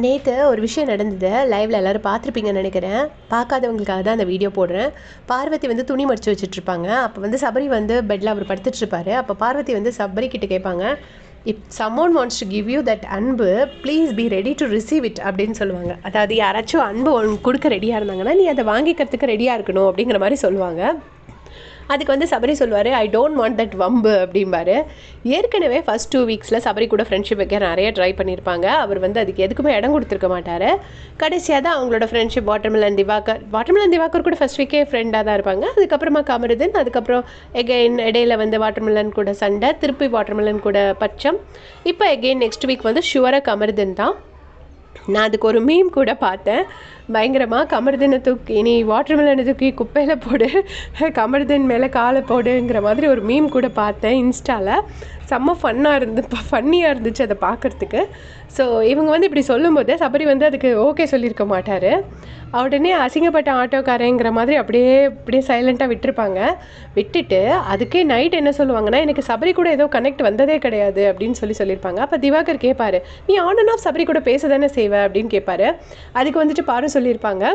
நேற்று ஒரு விஷயம் நடந்தது. லைவ்ல எல்லாரும் பார்த்துருப்பீங்கன்னு நினைக்கிறேன். பார்க்காதவங்களுக்காக தான் அந்த வீடியோ போடுறேன். பார்வதி வந்து துணி மடிச்சு வச்சுட்ருப்பாங்க. அப்போ வந்து சபரி வந்து பெட்டில் அவர் படுத்துட்ருப்பாரு. அப்போ பார்வதி வந்து சபரி கிட்ட கேட்பாங்க, if someone wants to give you that அன்பு, please be ready to receive it அப்படின்னு சொல்லுவாங்க. அதாவது யாராச்சும் அன்பு உனக்கு கொடுக்க ரெடியாக இருந்தாங்கன்னா நீ அதை வாங்கிக்கிறதுக்கு ரெடியாக இருக்கணும் அப்படிங்கிற மாதிரி சொல்லுவாங்க. அதுக்கு வந்து சபரி சொல்லுவார், ஐ டோன்ட் வாண்ட் தட் வம்பு அப்படிம்பாரு. ஏற்கனவே ஃபஸ்ட் 2 வீக்ஸில் சபரி கூட ஃப்ரெண்ட்ஷிப் வைக்க நிறைய ட்ரை பண்ணியிருப்பாங்க. அவர் வந்து அதுக்கு எதுக்குமே இடம் கொடுத்துருக்க மாட்டார். கடைசியாக தான் அவங்களோட ஃப்ரெண்ட்ஷிப் வாட்டர்மெலன் திவாகர் கூட ஃபஸ்ட் வீக்கே ஃப்ரெண்டாக தான் இருப்பாங்க. அதுக்கப்புறமா கமருதன், அதுக்கப்புறம் எகெயின் இடையில வந்து வாட்டர்மெலன் கூட சண்டை, திருப்பி வாட்டர்மெலன் கூட பச்சம், இப்போ எகெயின் நெக்ஸ்ட் வீக் வந்து ஷுவராக கமருதன் தான். நான் அதுக்கு ஒரு மீம் கூட பார்த்தேன். பயங்கரமாக கமருதனை தூக்கி நீ வாட்டர்மெலனை தூக்கி குப்பையில் போடு, கமருதன் மேலே காலை போடுங்கிற மாதிரி ஒரு மீம் கூட பார்த்தேன் இன்ஸ்டாவில். செம்ம ஃபன்னியாக இருந்துச்சு அதை பார்க்குறதுக்கு. ஸோ இவங்க வந்து இப்படி சொல்லும்போது சபரி வந்து அதுக்கு ஓகே சொல்லியிருக்க மாட்டார். உடனே அசிங்கப்பட்ட ஆட்டோக்காரங்கிற மாதிரி அப்படியே சைலண்ட்டாக விட்டுருப்பாங்க. விட்டுட்டு அதுக்கே நைட் என்ன சொல்லுவாங்கன்னா, எனக்கு சபரி கூட ஏதோ கனெக்ட் வந்ததே கிடையாது அப்படின்னு சொல்லியிருப்பாங்க. அப்போ திவாகர் கேட்பாரு, நீ ஆன் அண்ட் ஆஃப் சபரி கூட பேச தானே செய்வ அப்படின்னு கேட்பாரு. அதுக்கு வந்துட்டு பாரு சொல்லியிருப்பாங்க,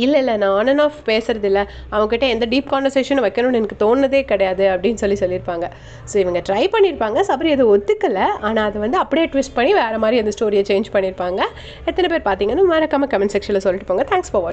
இல்லை நான் ஆன் அண்ட் ஆஃப் பேசுறது இல்லை, அவங்ககிட்ட எந்த டீப் கான்வர்சேஷனும் வைக்கணும்னு எனக்கு தோணுதே கிடையாது அப்படின்னு சொல்லியிருப்பாங்க. ஸோ இவங்க ட்ரை பண்ணியிருப்பாங்க, சபரி அதை ஒத்துக்கலை. ஆனால் அதை வந்து அப்படியே ட்விஸ்ட் பண்ணி வேறு மாதிரி அந்த ஸ்டோரியை சேஞ்ச் பண்ணியிருப்பாங்க. எத்தனை பேர் பார்த்தீங்கன்னா மறக்காம கமெண்ட் செக்ஷனில் சொல்லிட்டு போங்க. தேங்க்ஸ் ஃபார் வாட்சிங்.